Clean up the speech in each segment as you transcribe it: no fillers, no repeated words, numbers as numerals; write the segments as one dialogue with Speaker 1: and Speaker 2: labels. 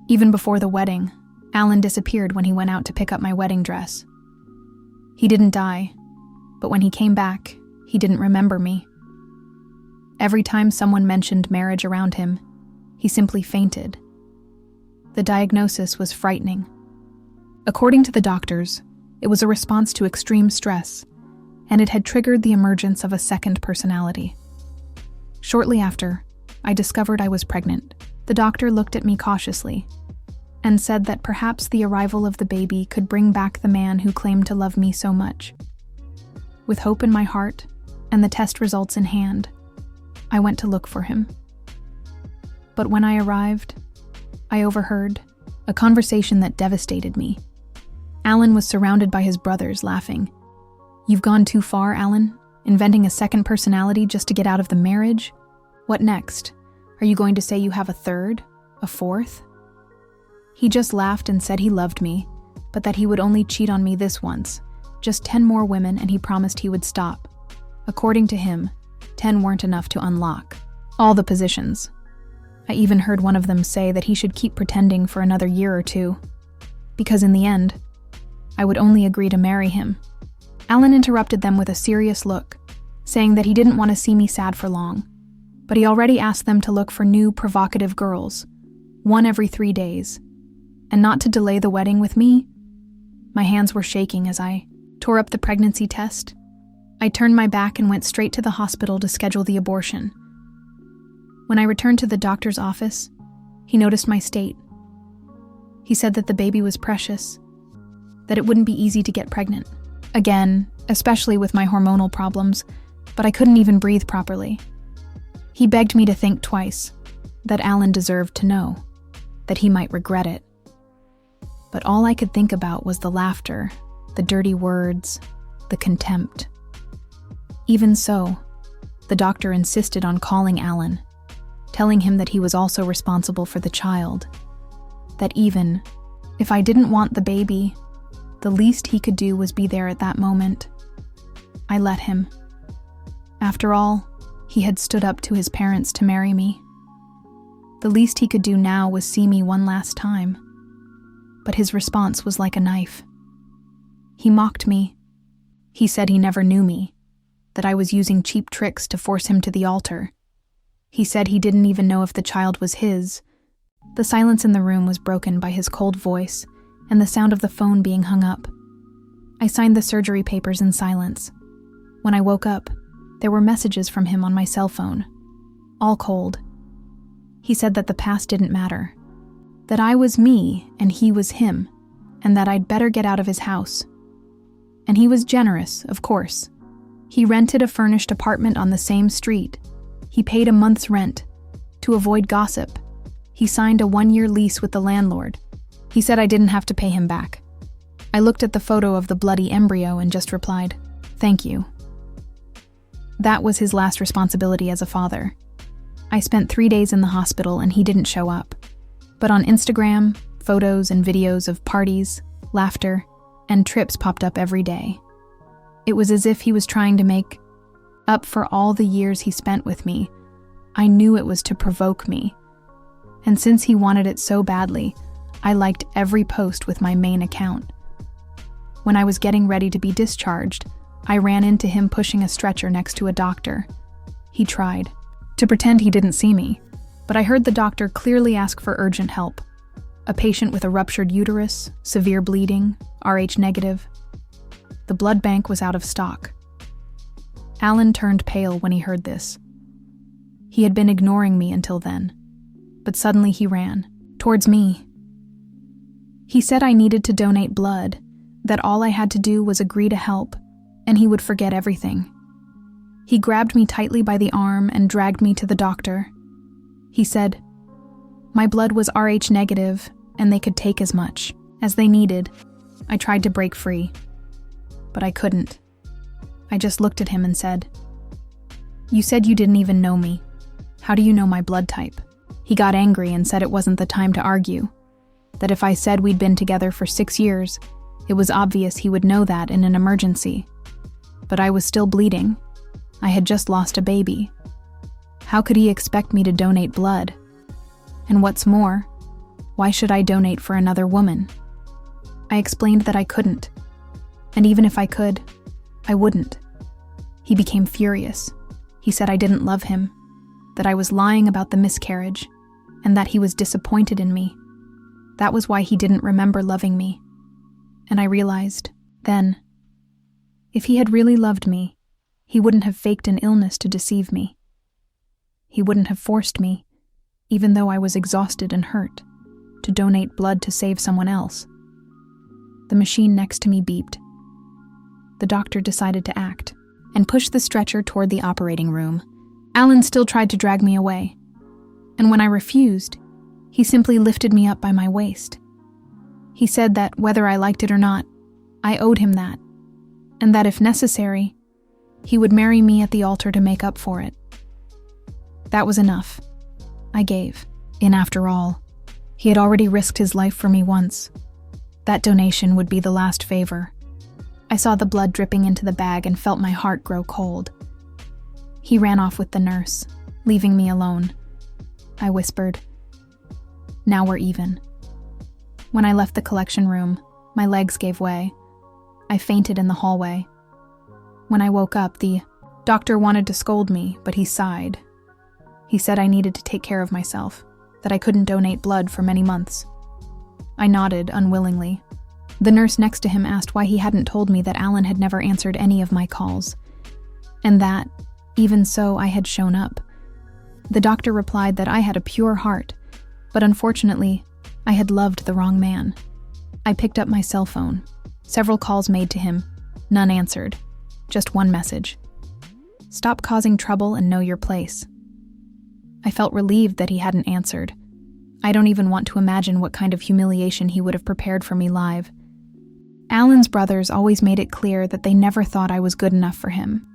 Speaker 1: Even before the wedding, Alan disappeared when he went out to pick up my wedding dress. He didn't die, but when he came back, he didn't remember me. Every time someone mentioned marriage around him, he simply fainted. The diagnosis was frightening. According to the doctors, it was a response to extreme stress, and it had triggered the emergence of a second personality. Shortly after, I discovered I was pregnant. The doctor looked at me cautiously and said that perhaps the arrival of the baby could bring back the man who claimed to love me so much. With hope in my heart and the test results in hand, I went to look for him. But when I arrived, I overheard a conversation that devastated me. Alan was surrounded by his brothers, laughing. "You've gone too far, Alan, inventing a second personality just to get out of the marriage? What next? Are you going to say you have a third? A fourth?" He just laughed and said he loved me, but that he would only cheat on me this once, just 10 more women, and he promised he would stop. According to him, 10 weren't enough to unlock all the positions. I even heard one of them say that he should keep pretending for another year or two, because in the end, I would only agree to marry him. Alan interrupted them with a serious look, saying that he didn't want to see me sad for long, but he already asked them to look for new, provocative girls, one every 3 days, and not to delay the wedding with me. My hands were shaking as I tore up the pregnancy test. I turned my back and went straight to the hospital to schedule the abortion. When I returned to the doctor's office, he noticed my state. He said that the baby was precious, that it wouldn't be easy to get pregnant. Again, especially with my hormonal problems, but I couldn't even breathe properly. He begged me to think twice, that Alan deserved to know, that he might regret it. But all I could think about was the laughter, the dirty words, the contempt. Even so, the doctor insisted on calling Alan, telling him that he was also responsible for the child, that even if I didn't want the baby, the least he could do was be there at that moment. I let him. After all, he had stood up to his parents to marry me. The least he could do now was see me one last time. But his response was like a knife. He mocked me. He said he never knew me, that I was using cheap tricks to force him to the altar. He said he didn't even know if the child was his. The silence in the room was broken by his cold voice and the sound of the phone being hung up. I signed the surgery papers in silence. When I woke up, there were messages from him on my cell phone, all cold. He said that the past didn't matter, that I was me and he was him, and that I'd better get out of his house. And he was generous, of course. He rented a furnished apartment on the same street. He paid a month's rent. To avoid gossip, he signed a 1-year lease with the landlord. He said I didn't have to pay him back. I looked at the photo of the bloody embryo and just replied, "Thank you." That was his last responsibility as a father. I spent 3 days in the hospital and he didn't show up. But on Instagram, photos and videos of parties, laughter, and trips popped up every day. It was as if he was trying to make up for all the years he spent with me. I knew it was to provoke me. And since he wanted it so badly, I liked every post with my main account. When I was getting ready to be discharged, I ran into him pushing a stretcher next to a doctor. He tried to pretend he didn't see me, but I heard the doctor clearly ask for urgent help. A patient with a ruptured uterus, severe bleeding, Rh negative. The blood bank was out of stock. Alan turned pale when he heard this. He had been ignoring me until then, but suddenly he ran towards me. He said I needed to donate blood, that all I had to do was agree to help, and he would forget everything. He grabbed me tightly by the arm and dragged me to the doctor. He said, my blood was Rh negative, and they could take as much as they needed. I tried to break free, but I couldn't. I just looked at him and said, "You said you didn't even know me. How do you know my blood type?" He got angry and said it wasn't the time to argue, that if I said we'd been together for 6 years, it was obvious he would know that in an emergency. But I was still bleeding. I had just lost a baby. How could he expect me to donate blood? And what's more, Why should I donate for another woman? I explained that I couldn't, and even if I could, I wouldn't. He became furious. He said I didn't love him, that I was lying about the miscarriage, and that he was disappointed in me. That was why he didn't remember loving me. And I realized, then, if he had really loved me, he wouldn't have faked an illness to deceive me. He wouldn't have forced me, even though I was exhausted and hurt, to donate blood to save someone else. The machine next to me beeped. The doctor decided to act and pushed the stretcher toward the operating room. Alan still tried to drag me away, and when I refused, he simply lifted me up by my waist. He said that whether I liked it or not, I owed him that, and that if necessary, he would marry me at the altar to make up for it. That was enough. I gave in. After all, he had already risked his life for me once. That donation would be the last favor. I saw the blood dripping into the bag and felt my heart grow cold. He ran off with the nurse, leaving me alone. I whispered, "Now we're even." When I left the collection room, my legs gave way. I fainted in the hallway. When I woke up, the doctor wanted to scold me, but he sighed. He said I needed to take care of myself, that I couldn't donate blood for many months. I nodded unwillingly. The nurse next to him asked why he hadn't told me that Alan had never answered any of my calls, and that, even so, I had shown up. The doctor replied that I had a pure heart, but unfortunately, I had loved the wrong man. I picked up my cell phone. Several calls made to him. None answered. Just one message. "Stop causing trouble and know your place." I felt relieved that he hadn't answered. I don't even want to imagine what kind of humiliation he would have prepared for me live. Alan's brothers always made it clear that they never thought I was good enough for him.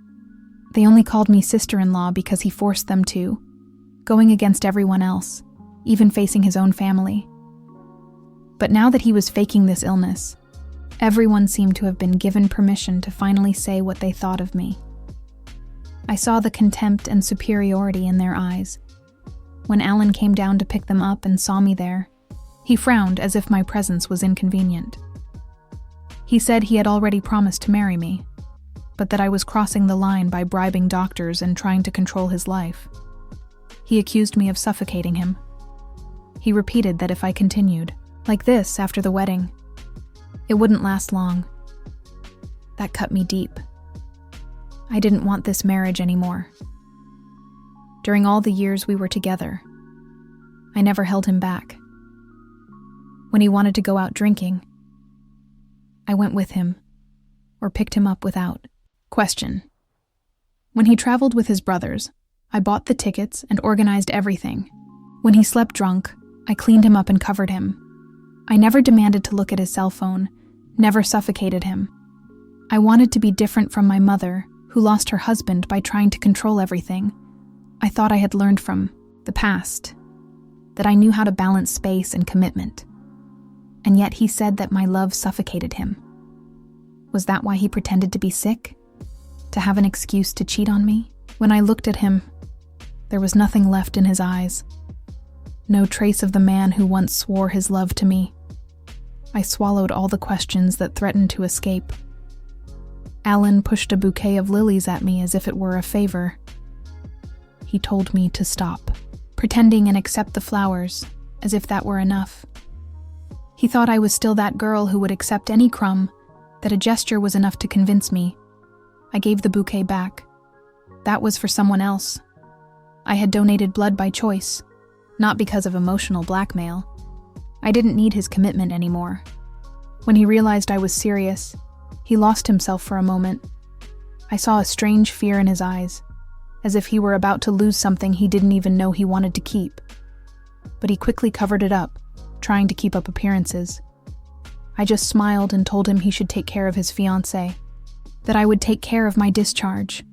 Speaker 1: They only called me sister-in-law because he forced them to, going against everyone else, even facing his own family. But now that he was faking this illness, everyone seemed to have been given permission to finally say what they thought of me. I saw the contempt and superiority in their eyes. When Alan came down to pick them up and saw me there, he frowned as if my presence was inconvenient. He said he had already promised to marry me, but that I was crossing the line by bribing doctors and trying to control his life. He accused me of suffocating him. He repeated that if I continued like this after the wedding, it wouldn't last long. That cut me deep. I didn't want this marriage anymore. During all the years we were together, I never held him back. When he wanted to go out drinking, I went with him, or picked him up without question. When he traveled with his brothers, I bought the tickets and organized everything. When he slept drunk, I cleaned him up and covered him. I never demanded to look at his cell phone, never suffocated him. I wanted to be different from my mother, who lost her husband by trying to control everything. I thought I had learned from the past, that I knew how to balance space and commitment. And yet he said that my love suffocated him. Was that why he pretended to be sick? To have an excuse to cheat on me? When I looked at him, there was nothing left in his eyes. No trace of the man who once swore his love to me. I swallowed all the questions that threatened to escape. Alan pushed a bouquet of lilies at me as if it were a favor. He told me to stop, pretending and accept the flowers, as if that were enough. He thought I was still that girl who would accept any crumb, that a gesture was enough to convince me. I gave the bouquet back. That was for someone else. I had donated blood by choice, not because of emotional blackmail. I didn't need his commitment anymore. When he realized I was serious, he lost himself for a moment. I saw a strange fear in his eyes, as if he were about to lose something he didn't even know he wanted to keep. But he quickly covered it up, trying to keep up appearances. I just smiled and told him he should take care of his fiancée, that I would take care of my discharge.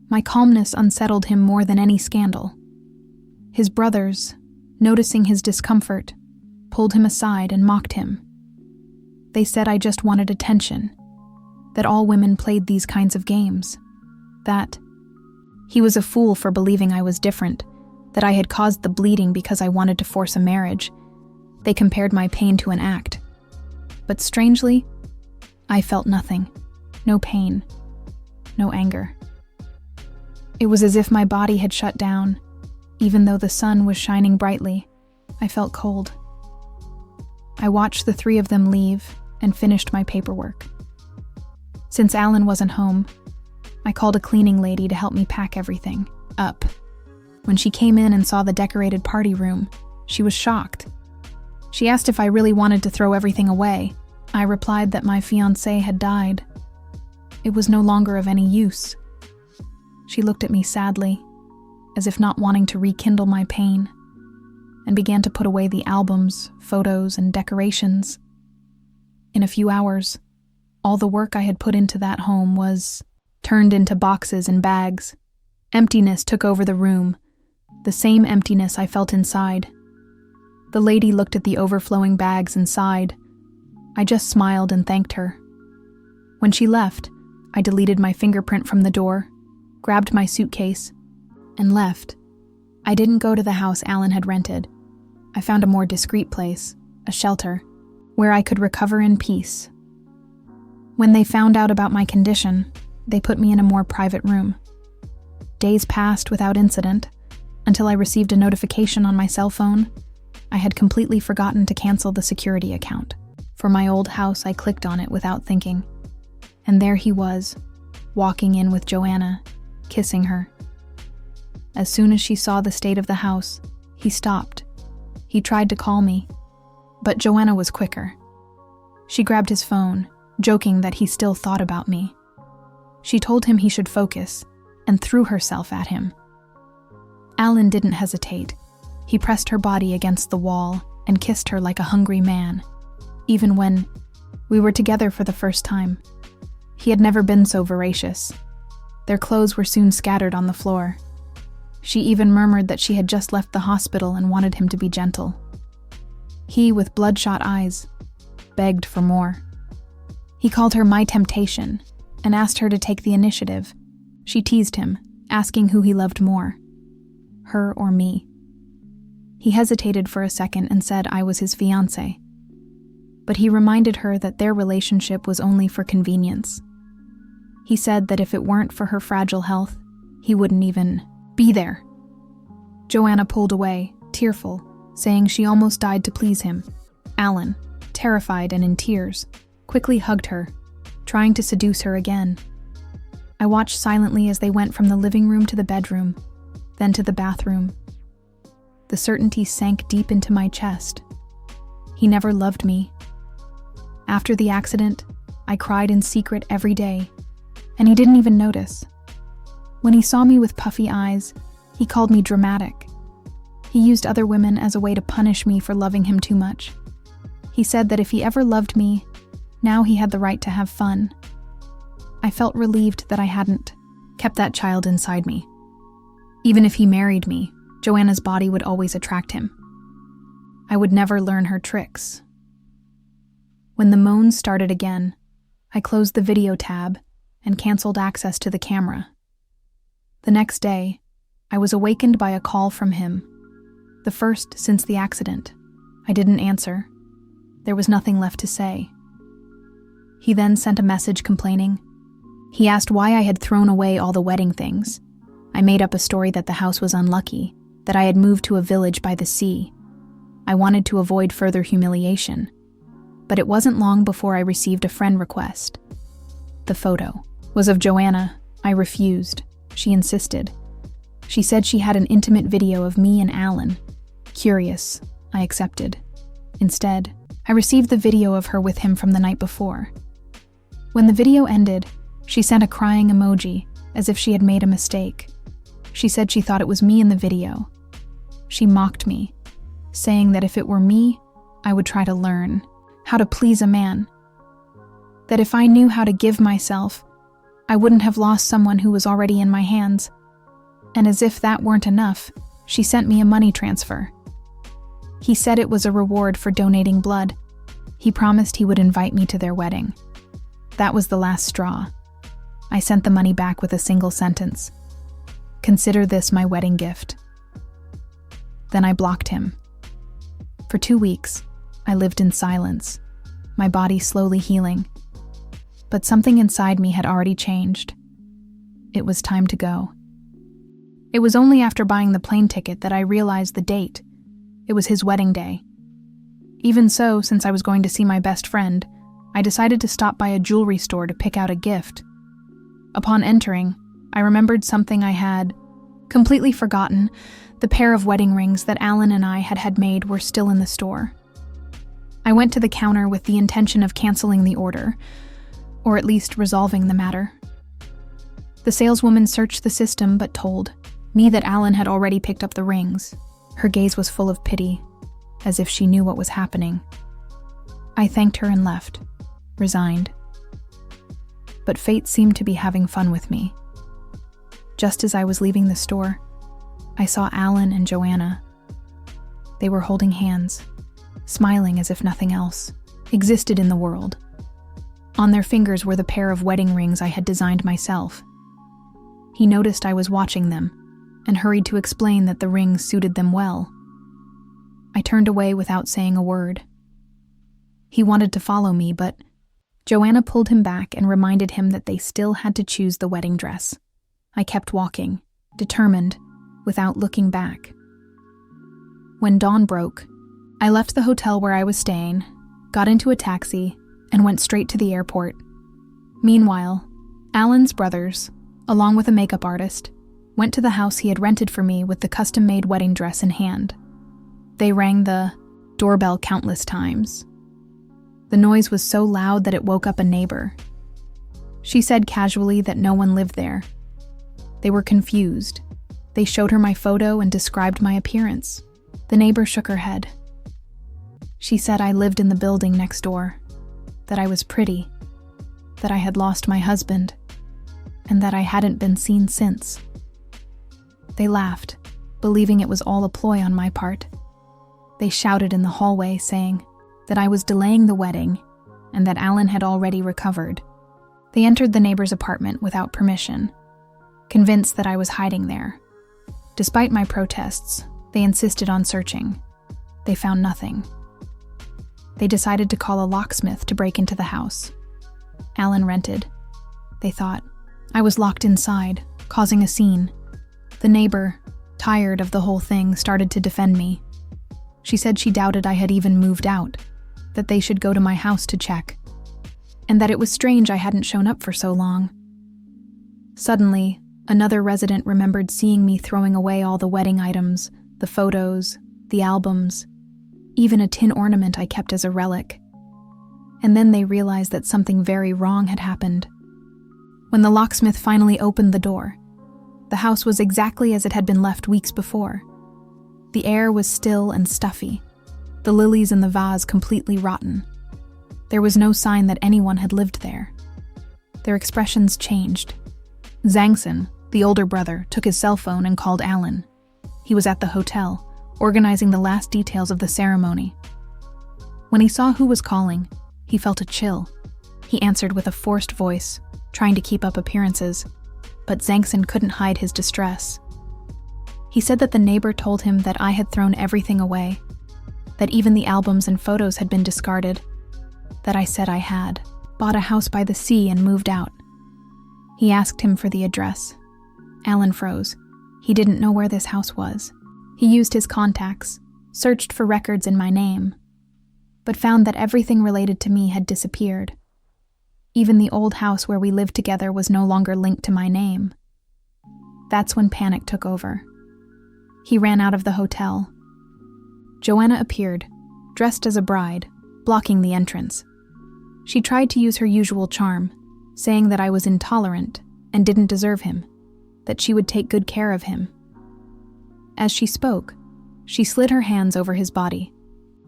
Speaker 1: My calmness unsettled him more than any scandal. His brothers, noticing his discomfort, pulled him aside and mocked him. They said I just wanted attention, that all women played these kinds of games, that he was a fool for believing I was different, that I had caused the bleeding because I wanted to force a marriage, They compared my pain to an act. But strangely, I felt nothing. No pain. No anger. It was as if my body had shut down. Even though the sun was shining brightly, I felt cold. I watched the three of them leave and finished my paperwork. Since Alan wasn't home, I called a cleaning lady to help me pack everything up. When she came in and saw the decorated party room, she was shocked. She asked if I really wanted to throw everything away. I replied that my fiancé had died. It was no longer of any use. She looked at me sadly, as if not wanting to rekindle my pain, and began to put away the albums, photos, and decorations. In a few hours, all the work I had put into that home was turned into boxes and bags. Emptiness took over the room, the same emptiness I felt inside. The lady looked at the overflowing bags and sighed. I just smiled and thanked her. When she left, I deleted my fingerprint from the door, grabbed my suitcase, and left. I didn't go to the house Alan had rented. I found a more discreet place, a shelter, where I could recover in peace. When they found out about my condition, they put me in a more private room. Days passed without incident, until I received a notification on my cell phone. I had completely forgotten to cancel the security account. For my old house, I clicked on it without thinking. And there he was, walking in with Joanna, kissing her. As soon as she saw the state of the house, he stopped. He tried to call me, but Joanna was quicker. She grabbed his phone, joking that he still thought about me. She told him he should focus, and threw herself at him. Alan didn't hesitate. He pressed her body against the wall and kissed her like a hungry man, even when we were together for the first time. He had never been so voracious. Their clothes were soon scattered on the floor. She even murmured that she had just left the hospital and wanted him to be gentle. He, with bloodshot eyes, begged for more. He called her my temptation and asked her to take the initiative. She teased him, asking who he loved more, her or me. He hesitated for a second and said I was his fiancé. But he reminded her that their relationship was only for convenience. He said that if it weren't for her fragile health, he wouldn't even be there. Joanna pulled away, tearful, saying she almost died to please him. Alan, terrified and in tears, quickly hugged her, trying to seduce her again. I watched silently as they went from the living room to the bedroom, then to the bathroom. The certainty sank deep into my chest. He never loved me. After the accident, I cried in secret every day, and he didn't even notice. When he saw me with puffy eyes, he called me dramatic. He used other women as a way to punish me for loving him too much. He said that if he ever loved me, now he had the right to have fun. I felt relieved that I hadn't kept that child inside me. Even if he married me, Joanna's body would always attract him. I would never learn her tricks. When the moans started again, I closed the video tab and canceled access to the camera. The next day, I was awakened by a call from him, the first since the accident. I didn't answer. There was nothing left to say. He then sent a message complaining. He asked why I had thrown away all the wedding things. I made up a story that the house was unlucky, that I had moved to a village by the sea. I wanted to avoid further humiliation. But it wasn't long before I received a friend request. The photo was of Joanna. I refused. She insisted. She said she had an intimate video of me and Alan. Curious, I accepted. Instead, I received the video of her with him from the night before. When the video ended, she sent a crying emoji, as if she had made a mistake. She said she thought it was me in the video. She mocked me, saying that if it were me, I would try to learn how to please a man. That if I knew how to give myself, I wouldn't have lost someone who was already in my hands. And as if that weren't enough, she sent me a money transfer. He said it was a reward for donating blood. He promised he would invite me to their wedding. That was the last straw. I sent the money back with a single sentence. Consider this my wedding gift. Then I blocked him. For 2 weeks, I lived in silence, my body slowly healing. But something inside me had already changed. It was time to go. It was only after buying the plane ticket that I realized the date. It was his wedding day. Even so, since I was going to see my best friend, I decided to stop by a jewelry store to pick out a gift. Upon entering, I remembered something I had completely forgotten. The pair of wedding rings that Alan and I had made were still in the store. I went to the counter with the intention of canceling the order, or at least resolving the matter. The saleswoman searched the system but told me that Alan had already picked up the rings. Her gaze was full of pity, as if she knew what was happening. I thanked her and left, resigned. But fate seemed to be having fun with me. Just as I was leaving the store, I saw Alan and Joanna. They were holding hands, smiling as if nothing else existed in the world. On their fingers were the pair of wedding rings I had designed myself. He noticed I was watching them and hurried to explain that the rings suited them well. I turned away without saying a word. He wanted to follow me, but Joanna pulled him back and reminded him that they still had to choose the wedding dress. I kept walking, determined, without looking back. When dawn broke, I left the hotel where I was staying, got into a taxi, and went straight to the airport. Meanwhile, Alan's brothers, along with a makeup artist, went to the house he had rented for me with the custom-made wedding dress in hand. They rang the doorbell countless times. The noise was so loud that it woke up a neighbor. She said casually that no one lived there. They were confused. They showed her my photo and described my appearance. The neighbor shook her head. She said I lived in the building next door, that I was pretty, that I had lost my husband, and that I hadn't been seen since. They laughed, believing it was all a ploy on my part. They shouted in the hallway, saying that I was delaying the wedding and that Alan had already recovered. They entered the neighbor's apartment without permission, convinced that I was hiding there. Despite my protests, they insisted on searching. They found nothing. They decided to call a locksmith to break into the house. Alan rented. They thought I was locked inside, causing a scene. The neighbor, tired of the whole thing, started to defend me. She said she doubted I had even moved out, that they should go to my house to check, and that it was strange I hadn't shown up for so long. Suddenly, another resident remembered seeing me throwing away all the wedding items, the photos, the albums, even a tin ornament I kept as a relic. And then they realized that something very wrong had happened. When the locksmith finally opened the door, the house was exactly as it had been left weeks before. The air was still and stuffy, the lilies in the vase completely rotten. There was no sign that anyone had lived there. Their expressions changed. Zhangson, the older brother, took his cell phone and called Alan. He was at the hotel, organizing the last details of the ceremony. When he saw who was calling, he felt a chill. He answered with a forced voice, trying to keep up appearances, but Zhangson couldn't hide his distress. He said that the neighbor told him that I had thrown everything away, that even the albums and photos had been discarded, that I said I had bought a house by the sea and moved out. He asked him for the address. Alan froze. He didn't know where this house was. He used his contacts, searched for records in my name, but found that everything related to me had disappeared. Even the old house where we lived together was no longer linked to my name. That's when panic took over. He ran out of the hotel. Joanna appeared, dressed as a bride, blocking the entrance. She tried to use her usual charm, saying that I was intolerant and didn't deserve him, that she would take good care of him. As she spoke, she slid her hands over his body,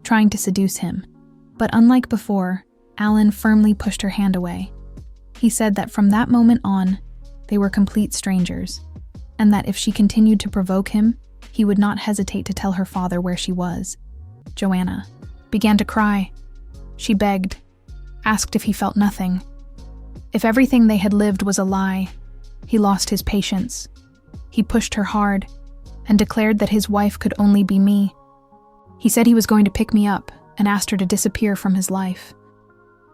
Speaker 1: trying to seduce him, but unlike before, Alan firmly pushed her hand away. He said that from that moment on, they were complete strangers, and that if she continued to provoke him, he would not hesitate to tell her father where she was. Joanna began to cry. She begged, asked if he felt nothing. If everything they had lived was a lie, he lost his patience. He pushed her hard and declared that his wife could only be me. He said he was going to pick me up and asked her to disappear from his life.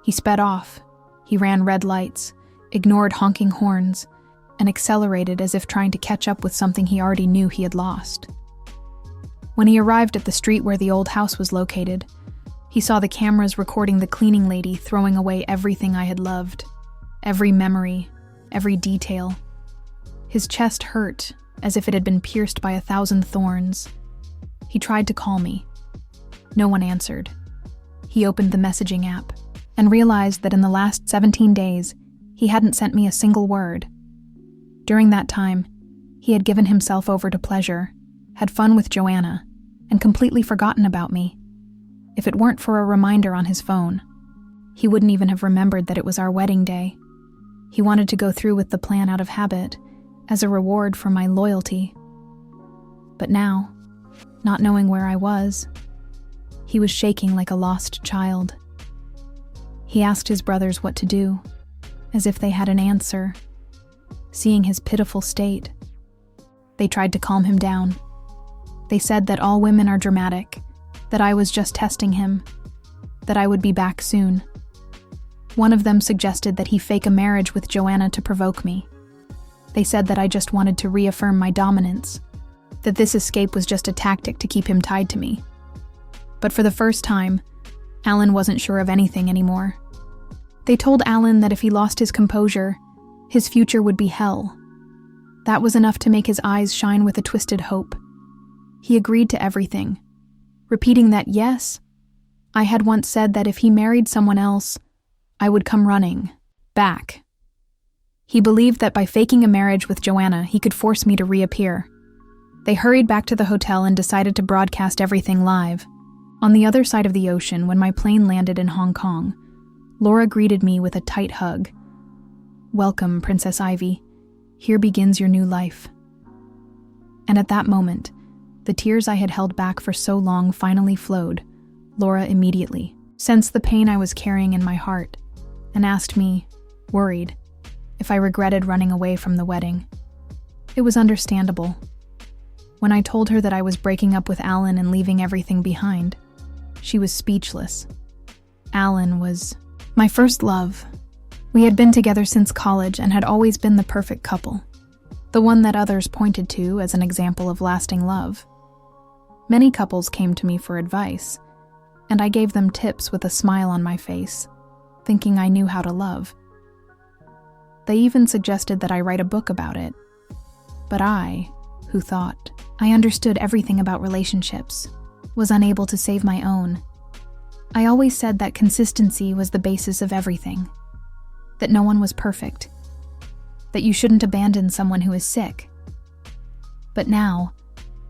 Speaker 1: He sped off. He ran red lights, ignored honking horns, and accelerated as if trying to catch up with something he already knew he had lost. When he arrived at the street where the old house was located, he saw the cameras recording the cleaning lady throwing away everything I had loved, every memory, every detail. His chest hurt as if it had been pierced by 1,000 thorns. He tried to call me. No one answered. He opened the messaging app and realized that in the last 17 days, he hadn't sent me a single word. During that time, he had given himself over to pleasure, had fun with Joanna, and completely forgotten about me. If it weren't for a reminder on his phone, he wouldn't even have remembered that it was our wedding day. He wanted to go through with the plan out of habit, as a reward for my loyalty. But now, not knowing where I was, he was shaking like a lost child. He asked his brothers what to do, as if they had an answer. Seeing his pitiful state, they tried to calm him down. They said that all women are dramatic, that I was just testing him, that I would be back soon. One of them suggested that he fake a marriage with Joanna to provoke me. They said that I just wanted to reaffirm my dominance, that this escape was just a tactic to keep him tied to me. But for the first time, Alan wasn't sure of anything anymore. They told Alan that if he lost his composure, his future would be hell. That was enough to make his eyes shine with a twisted hope. He agreed to everything, repeating that yes, I had once said that if he married someone else, I would come running, back. He believed that by faking a marriage with Joanna, he could force me to reappear. They hurried back to the hotel and decided to broadcast everything live. On the other side of the ocean, when my plane landed in Hong Kong, Laura greeted me with a tight hug. "Welcome, Princess Ivy. Here begins your new life." And at that moment, the tears I had held back for so long finally flowed. Laura immediately sensed the pain I was carrying in my heart and asked me, worried, if I regretted running away from the wedding. It was understandable. When I told her that I was breaking up with Alan and leaving everything behind, she was speechless. Alan was my first love. We had been together since college and had always been the perfect couple, the one that others pointed to as an example of lasting love. Many couples came to me for advice, and I gave them tips with a smile on my face, thinking I knew how to love. They even suggested that I write a book about it. But I, who thought I understood everything about relationships, was unable to save my own. I always said that consistency was the basis of everything, that no one was perfect, that you shouldn't abandon someone who is sick. But now,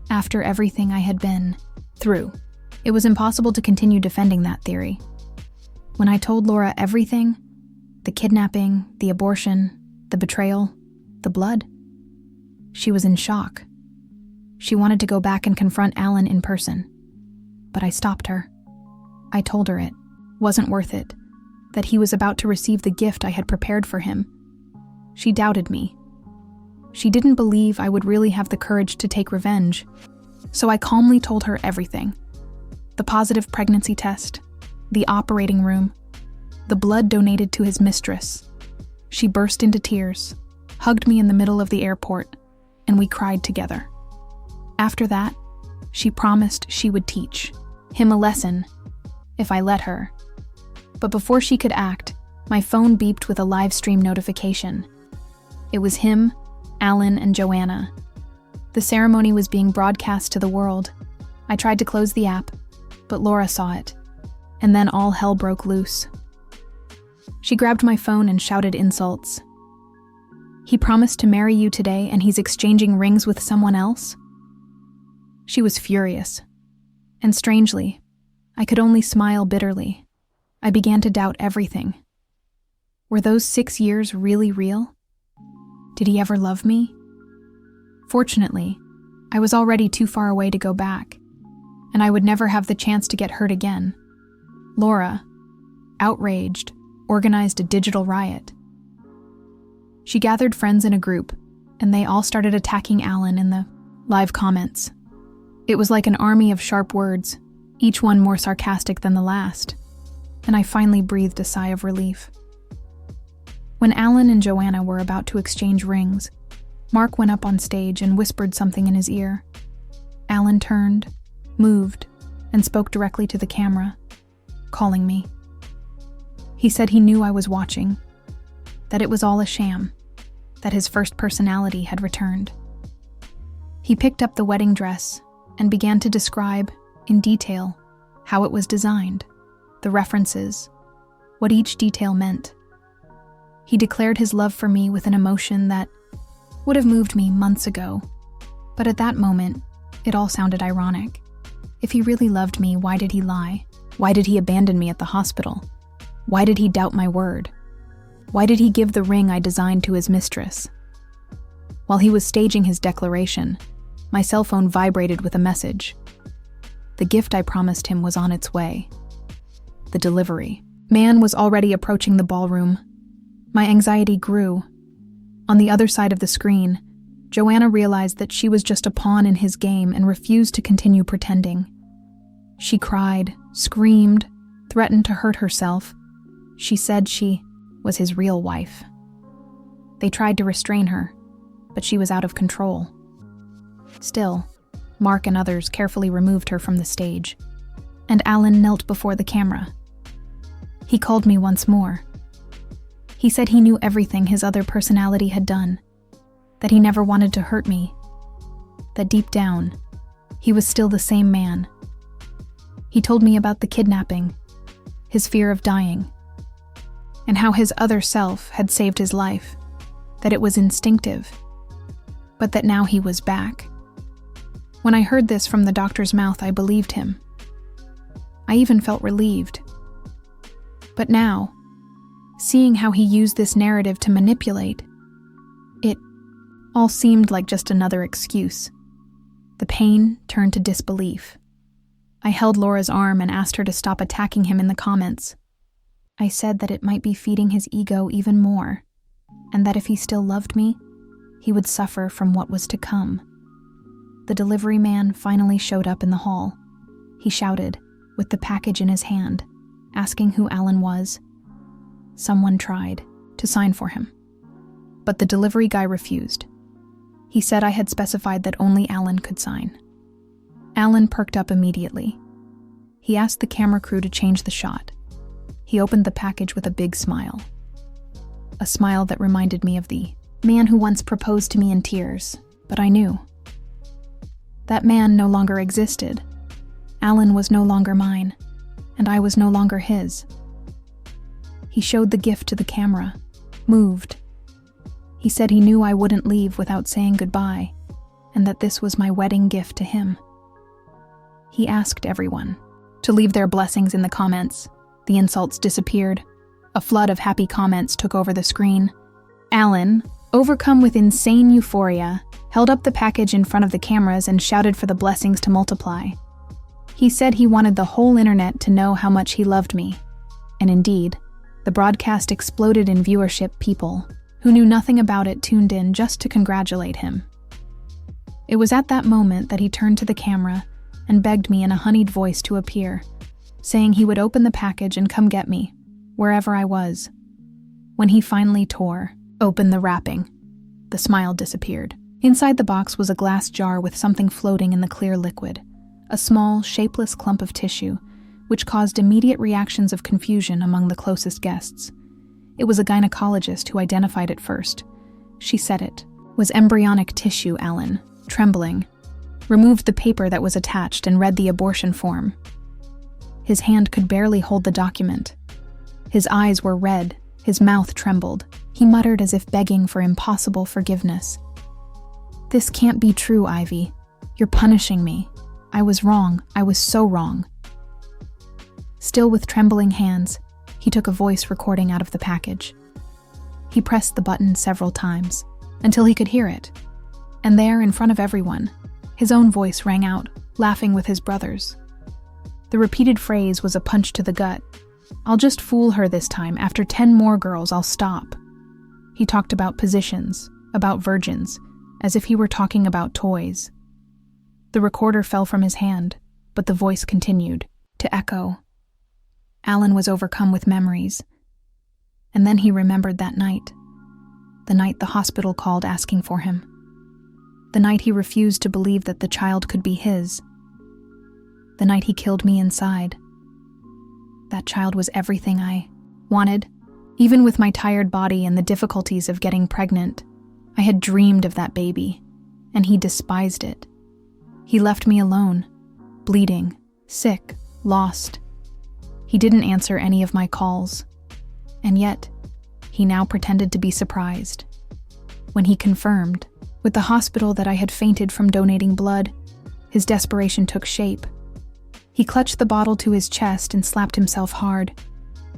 Speaker 1: after everything I had been through, it was impossible to continue defending that theory. When I told Laura everything, the kidnapping, the abortion, the betrayal, the blood, she was in shock. She wanted to go back and confront Alan in person, but I stopped her. I told her it wasn't worth it, that he was about to receive the gift I had prepared for him. She doubted me. She didn't believe I would really have the courage to take revenge, so I calmly told her everything. The positive pregnancy test, the operating room, the blood donated to his mistress. She burst into tears, hugged me in the middle of the airport, and we cried together. After that, she promised she would teach him a lesson if I let her. But before she could act, my phone beeped with a live stream notification. It was him, Alan, and Joanna. The ceremony was being broadcast to the world. I tried to close the app, but Laura saw it, and then all hell broke loose. She grabbed my phone and shouted insults. "He promised to marry you today and he's exchanging rings with someone else?" She was furious. And strangely, I could only smile bitterly. I began to doubt everything. Were those 6 years really real? Did he ever love me? Fortunately, I was already too far away to go back, and I would never have the chance to get hurt again. Laura, outraged, organized a digital riot. She gathered friends in a group, and they all started attacking Alan in the live comments. It was like an army of sharp words, each one more sarcastic than the last, and I finally breathed a sigh of relief. When Alan and Joanna were about to exchange rings, Mark went up on stage and whispered something in his ear. Alan turned, moved, and spoke directly to the camera, calling me. He said he knew I was watching, that it was all a sham, that his first personality had returned. He picked up the wedding dress and began to describe, in detail, how it was designed, the references, what each detail meant. He declared his love for me with an emotion that would have moved me months ago, but at that moment, it all sounded ironic. If he really loved me, why did he lie? Why did he abandon me at the hospital? Why did he doubt my word? Why did he give the ring I designed to his mistress? While he was staging his declaration, my cell phone vibrated with a message. The gift I promised him was on its way. The delivery man was already approaching the ballroom. My anxiety grew. On the other side of the screen, Joanna realized that she was just a pawn in his game and refused to continue pretending. She cried, screamed, threatened to hurt herself. She said she was his real wife. They tried to restrain her, but she was out of control. Still, Mark and others carefully removed her from the stage, and Alan knelt before the camera. He called me once more. He said he knew everything his other personality had done, that he never wanted to hurt me, that deep down, he was still the same man. He told me about the kidnapping, his fear of dying, and how his other self had saved his life, that it was instinctive, but that now he was back. When I heard this from the doctor's mouth, I believed him. I even felt relieved. But now, seeing how he used this narrative to manipulate, it all seemed like just another excuse. The pain turned to disbelief. I held Laura's arm and asked her to stop attacking him in the comments. I said that it might be feeding his ego even more, and that if he still loved me, he would suffer from what was to come. The delivery man finally showed up in the hall. He shouted, with the package in his hand, asking who Alan was. Someone tried to sign for him, but the delivery guy refused. He said I had specified that only Alan could sign. Alan perked up immediately. He asked the camera crew to change the shot. He opened the package with a big smile. A smile that reminded me of the man who once proposed to me in tears, but I knew. That man no longer existed. Alan was no longer mine, and I was no longer his. He showed the gift to the camera, moved. He said he knew I wouldn't leave without saying goodbye, and that this was my wedding gift to him. He asked everyone to leave their blessings in the comments. The insults disappeared. A flood of happy comments took over the screen. Alan, overcome with insane euphoria, held up the package in front of the cameras and shouted for the blessings to multiply. He said he wanted the whole internet to know how much he loved me. And indeed, the broadcast exploded in viewership. People who knew nothing about it tuned in just to congratulate him. It was at that moment that he turned to the camera and begged me in a honeyed voice to appear, saying he would open the package and come get me, wherever I was. When he finally tore open the wrapping, the smile disappeared. Inside the box was a glass jar with something floating in the clear liquid, a small, shapeless clump of tissue, which caused immediate reactions of confusion among the closest guests. It was a gynecologist who identified it first. She said it was embryonic tissue. Alan, trembling, removed the paper that was attached and read the abortion form. His hand could barely hold the document. His eyes were red, his mouth trembled. He muttered as if begging for impossible forgiveness. "This can't be true, Ivy. You're punishing me. I was wrong. I was so wrong." Still with trembling hands, he took a voice recording out of the package. He pressed the button several times, until he could hear it. And there, in front of everyone, his own voice rang out, laughing with his brothers. The repeated phrase was a punch to the gut. "I'll just fool her this time. After 10 more girls, I'll stop." He talked about positions, about virgins, as if he were talking about toys. The recorder fell from his hand, but the voice continued. to echo. Alan was overcome with memories. And then he remembered that night. The night the hospital called asking for him. The night he refused to believe that the child could be his. The night he killed me inside. That child was everything I wanted. Even with my tired body and the difficulties of getting pregnant, I had dreamed of that baby, and he despised it. He left me alone, bleeding, sick, lost. He didn't answer any of my calls, and yet, he now pretended to be surprised. When he confirmed, with the hospital, that I had fainted from donating blood, his desperation took shape. He clutched the bottle to his chest and slapped himself hard.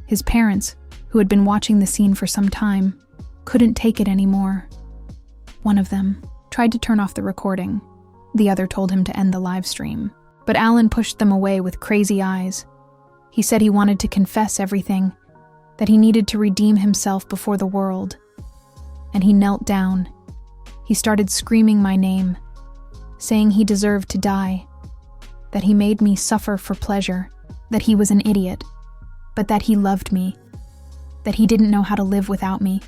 Speaker 1: His parents, who had been watching the scene for some time, couldn't take it anymore. One of them tried to turn off the recording. The other told him to end the live stream. But Alan pushed them away with crazy eyes. He said he wanted to confess everything, that he needed to redeem himself before the world. And he knelt down. He started screaming my name, saying he deserved to die, that he made me suffer for pleasure, that he was an idiot, but that he loved me, that he didn't know how to live without me.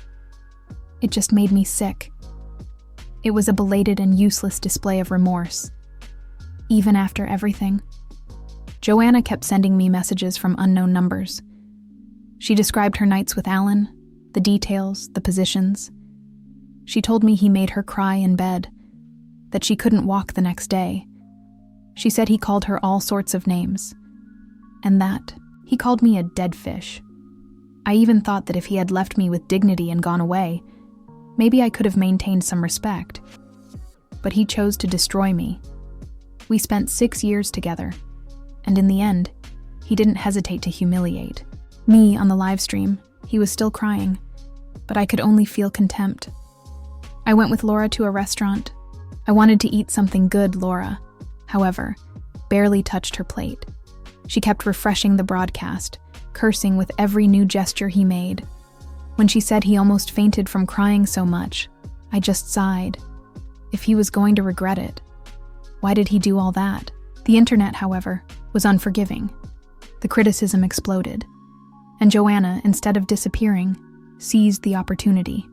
Speaker 1: It just made me sick. It was a belated and useless display of remorse. Even after everything, Joanna kept sending me messages from unknown numbers. She described her nights with Alan, the details, the positions. She told me he made her cry in bed, that she couldn't walk the next day. She said he called her all sorts of names, and that he called me a dead fish. I even thought that if he had left me with dignity and gone away, maybe I could have maintained some respect. But he chose to destroy me. We spent 6 years together, and in the end, he didn't hesitate to humiliate me on the live stream. He was still crying, but I could only feel contempt. I went with Laura to a restaurant. I wanted to eat something good. Laura, however, barely touched her plate. She kept refreshing the broadcast, cursing with every new gesture he made. When she said he almost fainted from crying so much, I just sighed. If he was going to regret it, why did he do all that? The internet, however, was unforgiving. The criticism exploded, and Joanna, instead of disappearing, seized the opportunity.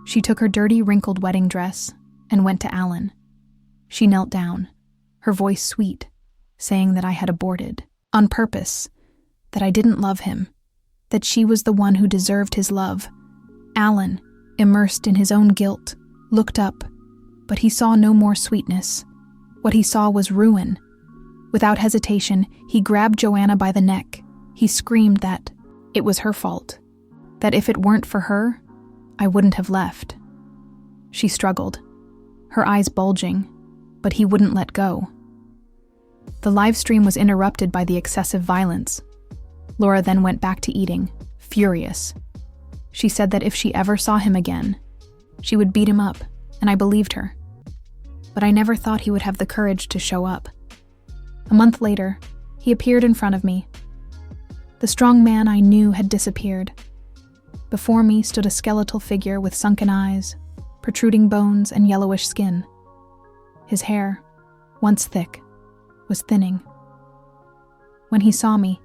Speaker 1: She took her dirty, wrinkled wedding dress and went to Alan. She knelt down, her voice sweet, saying that I had aborted on purpose, that I didn't love him, that she was the one who deserved his love. Alan, immersed in his own guilt, looked up, but he saw no more sweetness. What he saw was ruin. Without hesitation, he grabbed Joanna by the neck. He screamed that it was her fault, that if it weren't for her, I wouldn't have left. She struggled, her eyes bulging, but he wouldn't let go. The live stream was interrupted by the excessive violence. Laura then went back to eating, furious. She said that if she ever saw him again, she would beat him up, and I believed her. But I never thought he would have the courage to show up. A month later, he appeared in front of me. The strong man I knew had disappeared. Before me stood a skeletal figure with sunken eyes, protruding bones, and yellowish skin. His hair, once thick, was thinning. When he saw me,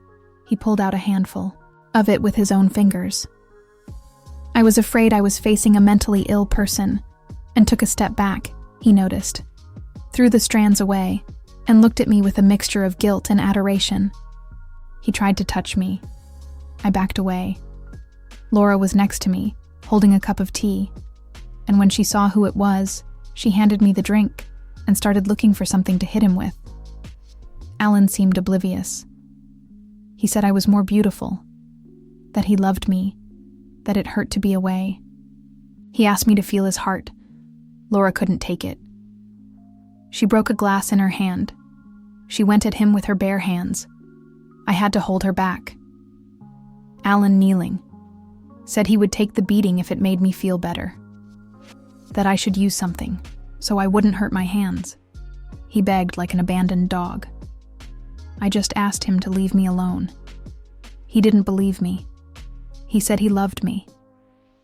Speaker 1: he pulled out a handful of it with his own fingers. I was afraid I was facing a mentally ill person, and took a step back, he noticed, threw the strands away, and looked at me with a mixture of guilt and adoration. He tried to touch me. I backed away. Laura was next to me, holding a cup of tea, and when she saw who it was, she handed me the drink and started looking for something to hit him with. Alan seemed oblivious. He said I was more beautiful, that he loved me, that it hurt to be away. He asked me to feel his heart. Laura couldn't take it. She broke a glass in her hand. She went at him with her bare hands. I had to hold her back. Alan, kneeling, said he would take the beating if it made me feel better. That I should use something, so I wouldn't hurt my hands. He begged like an abandoned dog. I just asked him to leave me alone. He didn't believe me. He said he loved me,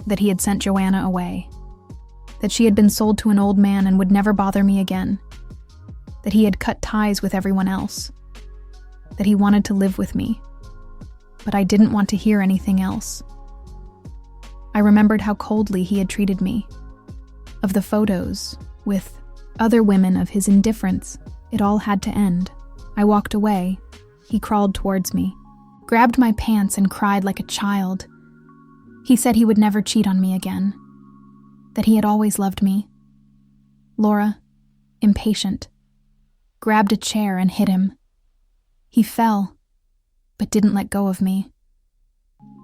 Speaker 1: that he had sent Joanna away, that she had been sold to an old man and would never bother me again, that he had cut ties with everyone else. that he wanted to live with me, but I didn't want to hear anything else. I remembered how coldly he had treated me, of the photos with other women, of his indifference. It all had to end. I walked away. He crawled towards me, grabbed my pants, and cried like a child. He said he would never cheat on me again, that he had always loved me. Laura, impatient, grabbed a chair and hit him. He fell, but didn't let go of me.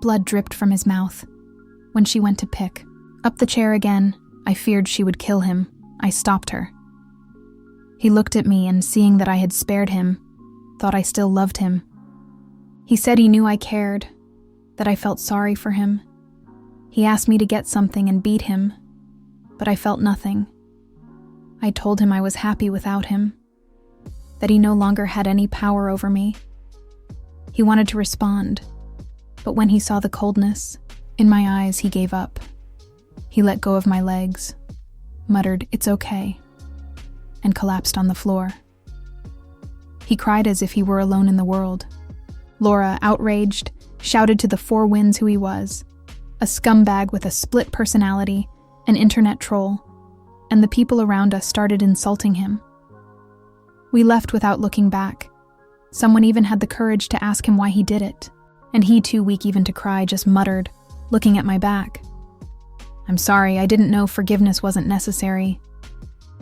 Speaker 1: Blood dripped from his mouth. When she went to pick up the chair again, I feared she would kill him. I stopped her. He looked at me and, seeing that I had spared him, thought I still loved him. He said he knew I cared, that I felt sorry for him. He asked me to get something and beat him, but I felt nothing. I told him I was happy without him, that he no longer had any power over me. He wanted to respond, but when he saw the coldness in my eyes, he gave up. He let go of my legs, muttered, "It's okay," and collapsed on the floor. He cried as if he were alone in the world. Laura, outraged, shouted to the four winds who he was, a scumbag with a split personality, an internet troll, and the people around us started insulting him. We left without looking back. Someone even had the courage to ask him why he did it, and he, too weak even to cry, just muttered, looking at my back, "I'm sorry, I didn't know forgiveness wasn't necessary."